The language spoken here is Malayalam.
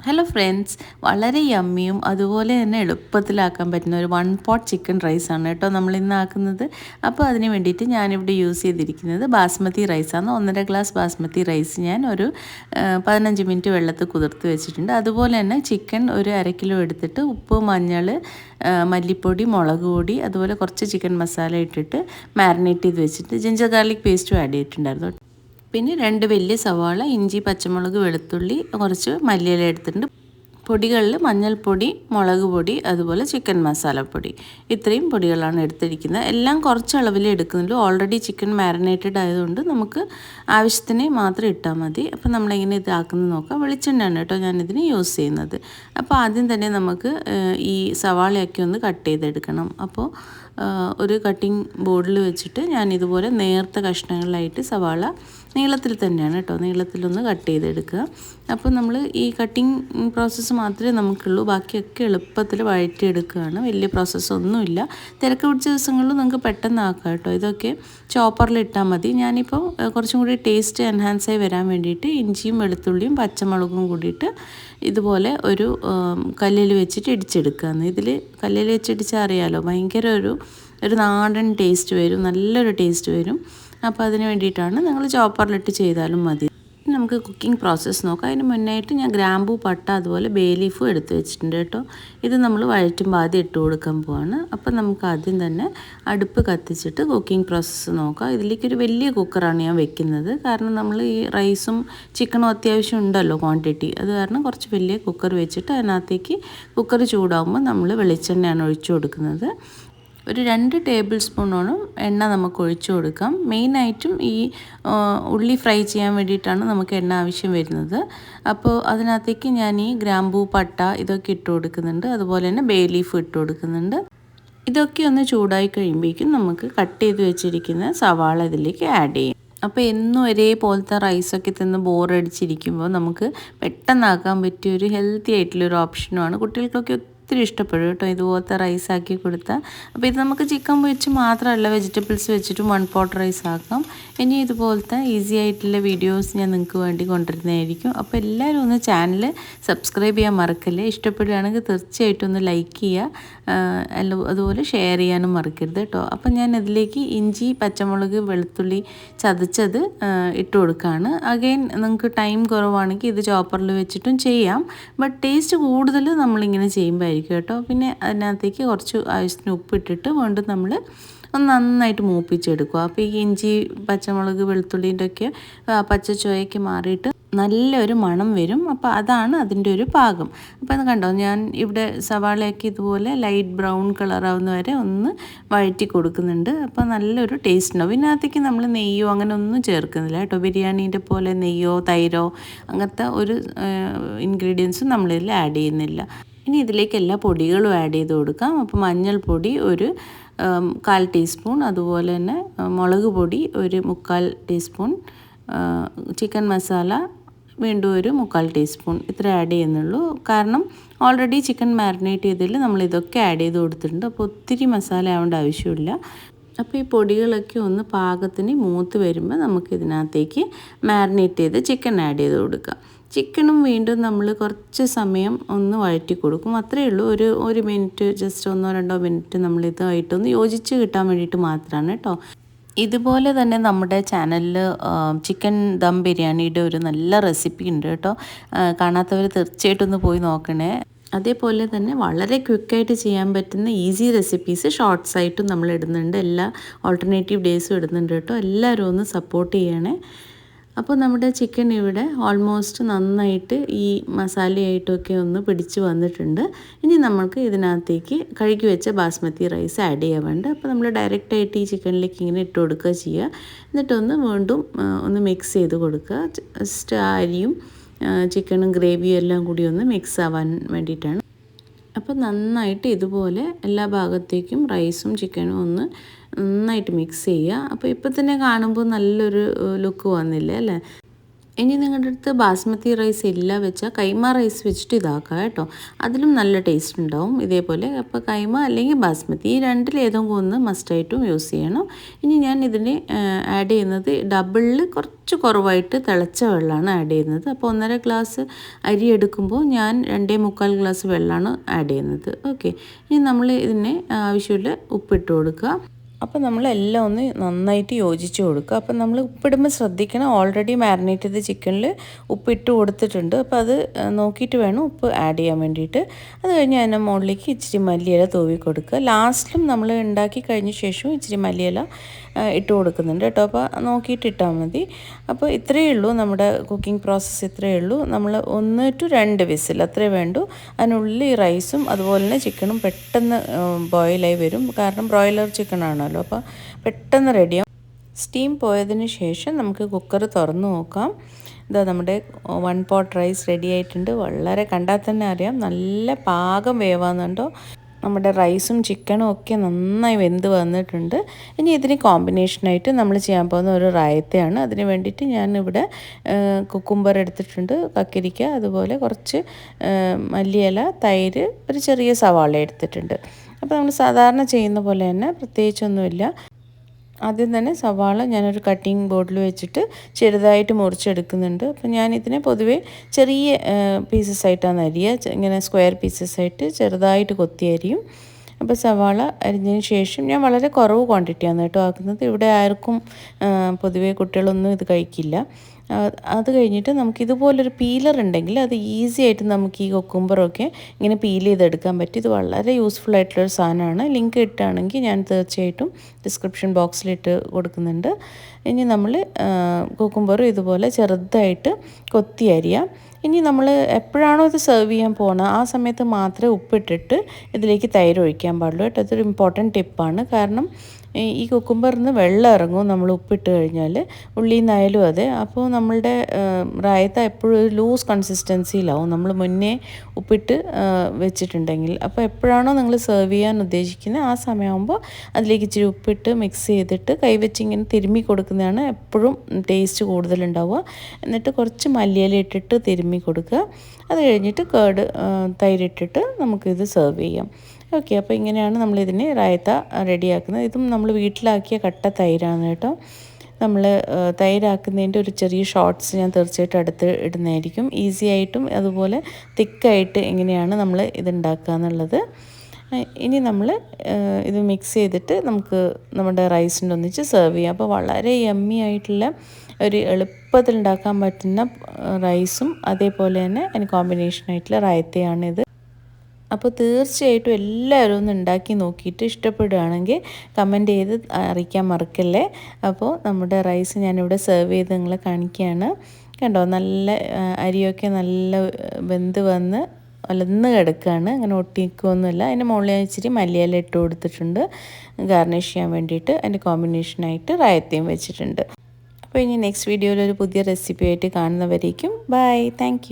ഹലോ ഫ്രണ്ട്സ്, വളരെ യമ്മിയും അതുപോലെ തന്നെ എളുപ്പത്തിലാക്കാൻ പറ്റുന്ന ഒരു വൺ പോട്ട് ചിക്കൻ റൈസാണ് കേട്ടോ നമ്മളിന്ന് ആക്കുന്നത്. അപ്പോൾ അതിന് വേണ്ടിയിട്ട് ഞാനിവിടെ യൂസ് ചെയ്തിരിക്കുന്നത് ബാസ്മതി റൈസാണ്. 1.5 ഗ്ലാസ് ബാസ്മതി റൈസ് ഞാൻ ഒരു 15 മിനിറ്റ് വെള്ളത്തിൽ കുതിർത്ത് വെച്ചിട്ടുണ്ട്. അതുപോലെ തന്നെ ചിക്കൻ ഒരു 1/2 കിലോ എടുത്തിട്ട് ഉപ്പ്, മഞ്ഞൾ, മല്ലിപ്പൊടി, മുളക് പൊടി, അതുപോലെ കുറച്ച് ചിക്കൻ മസാല ഇട്ടിട്ട് മാരിനേറ്റ് ചെയ്ത് വെച്ചിട്ട് ജിഞ്ചർ ഗാർലിക് പേസ്റ്റും ആഡ് ചെയ്തിട്ടുണ്ടായിരുന്നു. പിന്നെ 2 വലിയ സവാള, ഇഞ്ചി, പച്ചമുളക്, വെളുത്തുള്ളി, കുറച്ച് മല്ലിയില എടുത്തിട്ടുണ്ട്. പൊടികളിൽ മഞ്ഞൾപ്പൊടി, മുളക് പൊടി, അതുപോലെ ചിക്കൻ മസാലപ്പൊടി, ഇത്രയും പൊടികളാണ് എടുത്തിരിക്കുന്നത്. എല്ലാം കുറച്ച് അളവിൽ എടുക്കുന്നുള്ളൂ. ഓൾറെഡി ചിക്കൻ മാരിനേറ്റഡ് ആയതുകൊണ്ട് നമുക്ക് ആവശ്യത്തിന് മാത്രം ഇട്ടാൽ മതി. അപ്പോൾ നമ്മളെങ്ങനെ ഇതാക്കുന്നത് നോക്കാം. വെളിച്ചെണ്ണയാണ് കേട്ടോ ഞാനിതിന് യൂസ് ചെയ്യുന്നത്. അപ്പോൾ ആദ്യം തന്നെ നമുക്ക് ഈ സവാളയൊക്കെ ഒന്ന് കട്ട് ചെയ്തെടുക്കണം. അപ്പോൾ ഒരു കട്ടിംഗ് ബോർഡിൽ വെച്ചിട്ട് ഞാൻ ഇതുപോലെ നേർത്ത കഷ്ണങ്ങളിലായിട്ട് സവാള നീളത്തിൽ തന്നെയാണ് കേട്ടോ, നീളത്തിലൊന്ന് കട്ട് ചെയ്തെടുക്കുക. അപ്പോൾ നമ്മൾ ഈ കട്ടിങ് പ്രോസസ്സ് മാത്രമേ നമുക്കുള്ളൂ, ബാക്കിയൊക്കെ എളുപ്പത്തിൽ വഴറ്റിയെടുക്കുകയാണ്. വലിയ പ്രോസസ്സൊന്നുമില്ല. തിരക്ക് പിടിച്ച ദിവസങ്ങളിൽ നിങ്ങൾക്ക് പെട്ടെന്ന് ആക്കാം കേട്ടോ. ഇതൊക്കെ ചോപ്പറിൽ ഇട്ടാൽ മതി. ഞാനിപ്പോൾ കുറച്ചും കൂടി ടേസ്റ്റ് എൻഹാൻസായി വരാൻ വേണ്ടിയിട്ട് ഇഞ്ചിയും വെളുത്തുള്ളിയും പച്ചമുളകും കൂടിയിട്ട് ഇതുപോലെ ഒരു കല്ലിൽ വെച്ചിട്ട് ഇടിച്ചെടുക്കുകയാണ്. ഇതിൽ കല്ലിൽ വെച്ചിടിച്ചാൽ അറിയാമല്ലോ, ഭയങ്കര ഒരു നാടൻ ടേസ്റ്റ് വരും, നല്ലൊരു ടേസ്റ്റ് വരും. അപ്പോൾ അതിന് വേണ്ടിയിട്ടാണ്. നിങ്ങൾ ചോപ്പറിലിട്ട് ചെയ്താലും മതി. നമുക്ക് കുക്കിംഗ് പ്രോസസ്സ് നോക്കാം. അതിന് മുന്നായിട്ട് ഞാൻ ഗ്രാമ്പൂ, പട്ട, അതുപോലെ ബേ ലീഫും എടുത്ത് വെച്ചിട്ടുണ്ട് കേട്ടോ. ഇത് നമ്മൾ വഴറ്റുമ്പോൾ ആദ്യം ഇട്ട് കൊടുക്കാൻ പോവാണ്. അപ്പോൾ നമുക്ക് ആദ്യം തന്നെ അടുപ്പ് കത്തിച്ചിട്ട് കുക്കിംഗ് പ്രോസസ്സ് നോക്കാം. ഇതിലേക്കൊരു വലിയ കുക്കറാണ് ഞാൻ വെക്കുന്നത്. കാരണം നമ്മൾ ഈ റൈസും ചിക്കനും അത്യാവശ്യം ഉണ്ടല്ലോ ക്വാണ്ടിറ്റി, അത് കാരണം കുറച്ച് വലിയ കുക്കർ വെച്ചിട്ട് അതിനകത്തേക്ക് കുക്കർ ചൂടാകുമ്പോൾ നമ്മൾ വെളിച്ചെണ്ണയാണ് ഒഴിച്ചു കൊടുക്കുന്നത്. ഒരു 2 ടേബിൾ സ്പൂണോളം എണ്ണ നമുക്ക് ഒഴിച്ചു കൊടുക്കാം. മെയിനായിട്ടും ഈ ഉള്ളി ഫ്രൈ ചെയ്യാൻ വേണ്ടിയിട്ടാണ് നമുക്ക് എണ്ണ ആവശ്യം വരുന്നത്. അപ്പോൾ അതിനകത്തേക്ക് ഞാൻ ഈ ഗ്രാമ്പൂ, പട്ട ഇതൊക്കെ ഇട്ട് കൊടുക്കുന്നുണ്ട്. അതുപോലെ തന്നെ ബേ ലീഫ് ഇട്ട് കൊടുക്കുന്നുണ്ട്. ഇതൊക്കെ ഒന്ന് ചൂടായി കഴിയുമ്പോഴേക്കും നമുക്ക് കട്ട് ചെയ്ത് വെച്ചിരിക്കുന്ന സവാള ഇതിലേക്ക് ആഡ് ചെയ്യും. അപ്പോൾ എന്നും ഒരേപോലത്തെ റൈസൊക്കെ തിന്ന് ബോറടിച്ചിരിക്കുമ്പോൾ നമുക്ക് പെട്ടെന്നാക്കാൻ പറ്റിയ ഒരു ഹെൽത്തി ആയിട്ടുള്ളൊരു ഓപ്ഷനുമാണ്. കുട്ടികൾക്കൊക്കെ ഒത്തിരി ഇഷ്ടപ്പെടും കേട്ടോ ഇതുപോലത്തെ റൈസ് ആക്കി കൊടുത്താൽ. അപ്പോൾ ഇത് നമുക്ക് ചിക്കൻ വെച്ച് മാത്രമല്ല, വെജിറ്റബിൾസ് വെച്ചിട്ടും വൺ പോട്ട് റൈസ് ആക്കാം. ഇനി ഇതുപോലത്തെ ഈസി ആയിട്ടുള്ള വീഡിയോസ് ഞാൻ നിങ്ങൾക്ക് വേണ്ടി കൊണ്ടുവരുന്നതായിരിക്കും. അപ്പോൾ എല്ലാവരും ഒന്ന് ചാനൽ സബ്സ്ക്രൈബ് ചെയ്യാൻ മറക്കല്ലേ. ഇഷ്ടപ്പെടുകയാണെങ്കിൽ തീർച്ചയായിട്ടും ഒന്ന് ലൈക്ക് ചെയ്യുക, അതുപോലെ ഷെയർ ചെയ്യാനും മറക്കരുത് കേട്ടോ. അപ്പോൾ ഞാൻ ഇതിലേക്ക് ഇഞ്ചി, പച്ചമുളക്, വെളുത്തുള്ളി ചതച്ചത് ഇട്ട് കൊടുക്കുകയാണ്. അഗെയിൻ നിങ്ങൾക്ക് ടൈം കുറവാണെങ്കിൽ ഇത് ചോപ്പറിൽ വെച്ചിട്ടും ചെയ്യാം. ബട്ട് ടേസ്റ്റ് കൂടുതൽ നമ്മളിങ്ങനെ ചെയ്യുമ്പോൾ കേട്ടോ. പിന്നെ അതിനകത്തേക്ക് കുറച്ച് ആവശ്യത്തിന് ഉപ്പിട്ടിട്ട് വീണ്ടും നമ്മൾ ഒന്ന് നന്നായിട്ട് മൂപ്പിച്ചെടുക്കുക. അപ്പോൾ ഈ ഇഞ്ചി, പച്ചമുളക്, വെളുത്തുള്ളിൻ്റെ ഒക്കെ പച്ചച്ചോയയ്ക്ക് മാറിയിട്ട് നല്ലൊരു മണം വരും. അപ്പോൾ അതാണ് അതിൻ്റെ ഒരു പാകം. അപ്പോൾ അത് കണ്ടോ, ഞാൻ ഇവിടെ സവാളയൊക്കെ ഇതുപോലെ ലൈറ്റ് ബ്രൗൺ കളറാവുന്ന വരെ ഒന്ന് വഴറ്റി കൊടുക്കുന്നുണ്ട്. അപ്പോൾ നല്ലൊരു ടേസ്റ്റ് ഉണ്ടാവും. ഇതിനകത്തേക്ക് നമ്മൾ നെയ്യോ അങ്ങനെ ഒന്നും ചേർക്കുന്നില്ല കേട്ടോ. ബിരിയാണീൻ്റെ പോലെ നെയ്യോ തൈരോ അങ്ങനത്തെ ഒരു ഇൻഗ്രീഡിയൻസും നമ്മളിതിൽ ആഡ് ചെയ്യുന്നില്ല. ഇനി ഇതിലേക്ക് എല്ലാ പൊടികളും ആഡ് ചെയ്ത് കൊടുക്കാം. അപ്പോൾ മഞ്ഞൾപ്പൊടി ഒരു 1/4 ടീസ്പൂൺ, അതുപോലെ തന്നെ മുളക് പൊടി ഒരു 3/4 ടീസ്പൂൺ, ചിക്കൻ മസാല വീണ്ടും ഒരു 3/4 ടീസ്പൂൺ, ഇത്ര ആഡ് ചെയ്യുന്നുള്ളൂ. കാരണം ഓൾറെഡി ചിക്കൻ മാരിനേറ്റ് ചെയ്തതിൽ നമ്മൾ ഇതൊക്കെ ആഡ് ചെയ്ത് കൊടുത്തിട്ടുണ്ട്. അപ്പോൾ ഒത്തിരി മസാല ആവേണ്ട ആവശ്യമില്ല. അപ്പോൾ ഈ പൊടികളൊക്കെ ഒന്ന് പാകത്തിന് മൂത്ത് വരുമ്പോൾ നമുക്ക് ഇതിനകത്തേക്ക് മാരിനേറ്റ് ചെയ്ത് ചിക്കൻ ആഡ് ചെയ്ത് കൊടുക്കാം. ചിക്കനും വീണ്ടും നമ്മൾ കുറച്ച് സമയം ഒന്ന് വഴറ്റി കൊടുക്കും, അത്രയേ ഉള്ളൂ. ഒരു മിനിറ്റ്, ജസ്റ്റ് 1-2 മിനിറ്റ് നമ്മളിതായിട്ടൊന്ന് യോജിച്ച് കിട്ടാൻ വേണ്ടിയിട്ട് മാത്രമാണ് കേട്ടോ. ഇതുപോലെ തന്നെ നമ്മുടെ ചാനലിൽ ചിക്കൻ ദം ബിരിയാണിയുടെ ഒരു നല്ല റെസിപ്പി ഉണ്ട് കേട്ടോ. കാണാത്തവർ തീർച്ചയായിട്ടും ഒന്ന് പോയി നോക്കണേ. അതേപോലെ തന്നെ വളരെ ക്വിക്കായിട്ട് ചെയ്യാൻ പറ്റുന്ന ഈസി റെസിപ്പീസ് ഷോർട്സ് ആയിട്ടും നമ്മൾ ഇടുന്നുണ്ട്. എല്ലാ ഓൾട്ടർനേറ്റീവ് ഡേയ്സും ഇടുന്നുണ്ട് കേട്ടോ. എല്ലാവരും ഒന്ന് സപ്പോർട്ട് ചെയ്യണേ. അപ്പോൾ നമ്മുടെ ചിക്കൻ ഇവിടെ ഓൾമോസ്റ്റ് നന്നായിട്ട് ഈ മസാലയായിട്ടൊക്കെ ഒന്ന് പിടിച്ച് വന്നിട്ടുണ്ട്. ഇനി നമുക്ക് ഇതിനകത്തേക്ക് കഴുകി വെച്ച ബാസ്മതി റൈസ് ആഡ് ചെയ്യാൻ വേണ്ട. അപ്പോൾ നമ്മൾ ഡയറക്റ്റായിട്ട് ഈ ചിക്കനിലേക്ക് ഇങ്ങനെ ഇട്ട് കൊടുക്കുക ചെയ്യുക. എന്നിട്ടൊന്ന് വീണ്ടും ഒന്ന് മിക്സ് ചെയ്ത് കൊടുക്കുക. ജസ്റ്റ് ആ അരിയും ചിക്കനും ഗ്രേവിയും എല്ലാം കൂടി ഒന്ന് മിക്സ് ആവാൻ വേണ്ടിയിട്ടാണ്. അപ്പോൾ നന്നായിട്ട് ഇതുപോലെ എല്ലാ ഭാഗത്തേക്കും റൈസും ചിക്കനും ഒന്ന് നന്നായിട്ട് മിക്സ് ചെയ്യുക. അപ്പോൾ ഇപ്പോൾ തന്നെ കാണുമ്പോൾ നല്ലൊരു ലുക്ക് വന്നില്ലേ അല്ലേ. ഇനി നിങ്ങളുടെ അടുത്ത് ബാസ്മതി റൈസ് ഇല്ല വെച്ചാൽ കൈമ റൈസ് വെച്ചിട്ട് ഇതാക്കുക കേട്ടോ. അതിലും നല്ല ടേസ്റ്റ് ഉണ്ടാവും ഇതേപോലെ. അപ്പോൾ കൈമ അല്ലെങ്കിൽ ബാസ്മതി ഈ രണ്ടിലേതെങ്കിലും ഒന്ന് മസ്റ്റായിട്ടും യൂസ് ചെയ്യണം. ഇനി ഞാൻ ഇതിന് ആഡ് ചെയ്യുന്നത് ഡബിളിൽ കുറച്ച് കുറവായിട്ട് തിളച്ച വെള്ളമാണ് ആഡ് ചെയ്യുന്നത്. അപ്പോൾ 1.5 ഗ്ലാസ് അരി എടുക്കുമ്പോൾ ഞാൻ 2.25 ഗ്ലാസ് വെള്ളമാണ് ആഡ് ചെയ്യുന്നത്. ഓക്കെ, ഇനി നമ്മൾ ഇതിന് ആവശ്യമുള്ള ഉപ്പിട്ട് കൊടുക്കുക. അപ്പോൾ നമ്മളെല്ലാം ഒന്ന് നന്നായിട്ട് യോജിച്ച് കൊടുക്കുക. അപ്പോൾ നമ്മൾ ഉപ്പിടുമ്പോൾ ശ്രദ്ധിക്കണം, ഓൾറെഡി മാരിനേറ്റ് ചെയ്ത ചിക്കനിൽ ഉപ്പിട്ട് കൊടുത്തിട്ടുണ്ട്. അപ്പോൾ അത് നോക്കിയിട്ട് വേണം ഉപ്പ് ആഡ് ചെയ്യാൻ വേണ്ടിയിട്ട്. അത് കഴിഞ്ഞ് അതിൻ്റെ മുകളിലേക്ക് ഇച്ചിരി മല്ലിയില തൂവി കൊടുക്കുക. ലാസ്റ്റിലും നമ്മൾ ഉണ്ടാക്കി കഴിഞ്ഞ ശേഷം ഇച്ചിരി മല്ലിയില ഇട്ട് കൊടുക്കുന്നുണ്ട് കേട്ടോ. അപ്പോൾ നോക്കിയിട്ട് ഇട്ടാൽ മതി. അപ്പോൾ ഇത്രയേ ഉള്ളൂ നമ്മുടെ കുക്കിംഗ് പ്രോസസ്സ്, ഇത്രയേ ഉള്ളൂ. നമ്മൾ 1 to 2 വിസിൽ അത്രേ വേണ്ടൂ. അതിനുള്ളിൽ ഈ റൈസും അതുപോലെ തന്നെ ചിക്കനും പെട്ടെന്ന് ബോയിലായി വരും. കാരണം ബ്രോയിലർ ചിക്കൻ ആണല്ലോ, അപ്പോൾ പെട്ടെന്ന് റെഡിയാവും. സ്റ്റീം പോയതിന് ശേഷം നമുക്ക് കുക്കർ തുറന്ന് നോക്കാം. ഇതാ നമ്മുടെ 1 പോട്ട് റൈസ് റെഡി ആയിട്ടുണ്ട്. വളരെ കണ്ടാൽ തന്നെ അറിയാം നല്ല പാകം വേവാന്നുണ്ടോ. നമ്മുടെ റൈസും ചിക്കനും ഒക്കെ നന്നായി വെന്ത് വന്നിട്ടുണ്ട്. ഇനി ഇതിന് കോമ്പിനേഷനായിട്ട് നമ്മൾ ചെയ്യാൻ പോകുന്ന ഒരു റായത്തയാണ്. അതിന് വേണ്ടിയിട്ട് ഞാനിവിടെ കുക്കുംബർ എടുത്തിട്ടുണ്ട്, കക്കിരിക്ക, അതുപോലെ കുറച്ച് മല്ലിയില, തൈര്, ഒരു ചെറിയ സവാള എടുത്തിട്ടുണ്ട്. അപ്പോൾ നമ്മൾ സാധാരണ ചെയ്യുന്ന പോലെ തന്നെ പ്രത്യേകിച്ചൊന്നുമില്ല. ആദ്യം തന്നെ സവാള ഞാനൊരു കട്ടിംഗ് ബോർഡിൽ വെച്ചിട്ട് ചെറുതായിട്ട് മുറിച്ചെടുക്കുന്നുണ്ട്. അപ്പോൾ ഞാനിതിനെ പൊതുവേ ചെറിയ പീസസ് ആയിട്ടാണ് അരിയുക, ഇങ്ങനെ സ്ക്വയർ പീസസ് ആയിട്ട് ചെറുതായിട്ട് കൊത്തി അരിയും. അപ്പോൾ സവാള അരിഞ്ഞതിന് ശേഷം ഞാൻ വളരെ കുറവ് ക്വാണ്ടിറ്റിയാണ് കേട്ടോ ആക്കുന്നത്. ഇവിടെ ആർക്കും പൊതുവേ കുട്ടികളൊന്നും ഇത് കഴിക്കില്ല. അത് കഴിഞ്ഞിട്ട് നമുക്ക് ഇതുപോലൊരു പീലർ ഉണ്ടെങ്കിൽ അത് ഈസി ആയിട്ട് നമുക്ക് ഈ കുക്കുംബറൊക്കെ ഇങ്ങനെ പീൽ ചെയ്തെടുക്കാൻ പറ്റും. ഇത് വളരെ യൂസ്ഫുൾ ആയിട്ടുള്ളൊരു സാധനമാണ്. ലിങ്ക് ഇട്ടാണെങ്കിൽ ഞാൻ തീർച്ചയായിട്ടും ഡിസ്ക്രിപ്ഷൻ ബോക്സിലിട്ട് കൊടുക്കുന്നുണ്ട്. ഇനി നമ്മൾ കുക്കുംബറും ഇതുപോലെ ചെറുതായിട്ട് കൊത്തി അരിയാം. ഇനി നമ്മൾ എപ്പോഴാണോ ഇത് സെർവ് ചെയ്യാൻ പോകുന്നത് ആ സമയത്ത് മാത്രമേ ഉപ്പിട്ടിട്ട് ഇതിലേക്ക് തൈര് ഒഴിക്കാൻ പാടുള്ളൂ കേട്ടോ. അതൊരു ഇമ്പോർട്ടൻറ്റ് ടിപ്പാണ്. കാരണം ഈ കുക്കുംബറിൽ നിന്ന് വെള്ളം ഇറങ്ങും നമ്മൾ ഉപ്പിട്ട് കഴിഞ്ഞാൽ, ഉള്ളിയിൽ നിന്നായാലും അതെ. അപ്പോൾ നമ്മളുടെ റായത്ത എപ്പോഴും ഒരു ലൂസ് കൺസിസ്റ്റൻസിയിലാവും നമ്മൾ മുന്നേ ഉപ്പിട്ട് വെച്ചിട്ടുണ്ടെങ്കിൽ. അപ്പോൾ എപ്പോഴാണോ നിങ്ങൾ സെർവ് ചെയ്യാൻ ഉദ്ദേശിക്കുന്നത് ആ സമയമാകുമ്പോൾ അതിലേക്ക് ഇച്ചിരി ഉപ്പിട്ട് മിക്സ് ചെയ്തിട്ട് കൈവച്ച് ഇങ്ങനെ തിരുമ്മി കൊടുക്കുന്നതാണ് എപ്പോഴും ടേസ്റ്റ് കൂടുതലുണ്ടാവുക. എന്നിട്ട് കുറച്ച് മല്ലിയില ഇട്ടിട്ട് തിരുമ്മി കൊടുക്കുക. അത് കഴിഞ്ഞിട്ട് തൈരിട്ടിട്ട് നമുക്കിത് സെർവ് ചെയ്യാം. ഓക്കെ, അപ്പോൾ ഇങ്ങനെയാണ് നമ്മളിതിന് റായത്ത റെഡിയാക്കുന്നത്. ഇതും നമ്മൾ വീട്ടിലാക്കിയ കട്ട തൈരാണ് കേട്ടോ. നമ്മൾ തൈരാക്കുന്നതിൻ്റെ ഒരു ചെറിയ ഷോർട്ട്സ് ഞാൻ തീർച്ചയായിട്ടും അടുത്ത് ഇടുന്നതായിരിക്കും. ഈസി ആയിട്ടും അതുപോലെ തിക്കായിട്ട് എങ്ങനെയാണ് നമ്മൾ ഇതുണ്ടാക്കുക എന്നുള്ളത്. ഇനി നമ്മൾ ഇത് മിക്സ് ചെയ്തിട്ട് നമുക്ക് നമ്മുടെ റൈസിൻ്റെ ഒന്നിച്ച് സെർവ് ചെയ്യാം. അപ്പോൾ വളരെ യമ്മി ആയിട്ടുള്ള ഒരു എളുപ്പത്തിൽ ഉണ്ടാക്കാൻ പറ്റുന്ന റൈസും അതേപോലെ തന്നെ അതിന് കോമ്പിനേഷനായിട്ടുള്ള റായത്തയാണിത്. അപ്പോൾ തീർച്ചയായിട്ടും എല്ലാവരും ഒന്ന് ഉണ്ടാക്കി നോക്കിയിട്ട് ഇഷ്ടപ്പെടുകയാണെങ്കിൽ കമൻറ്റ് ചെയ്ത് അറിയിക്കാൻ മറക്കല്ലേ. അപ്പോൾ നമ്മുടെ റൈസ് ഞാനിവിടെ സെർവ് ചെയ്ത് നിങ്ങളെ കാണിക്കുകയാണ്. കണ്ടോ, നല്ല അരിയൊക്കെ നല്ല വെന്ത് വന്ന് ഒലന്ന് കിടക്കുകയാണ്, അങ്ങനെ ഒട്ടിക്കൊന്നുമില്ല. അതിൻ്റെ മുകളിൽ ഇച്ചിരി മല്ലിയില ഇട്ട് കൊടുത്തിട്ടുണ്ട് ഗാർണിഷ് ചെയ്യാൻ വേണ്ടിയിട്ട്. അതിൻ്റെ കോമ്പിനേഷനായിട്ട് റായത്തയും വെച്ചിട്ടുണ്ട്. അപ്പോൾ ഇനി നെക്സ്റ്റ് വീഡിയോയിൽ ഒരു പുതിയ റെസിപ്പി ആയിട്ട് കാണുന്നവരേക്കും ബൈ, താങ്ക് യു.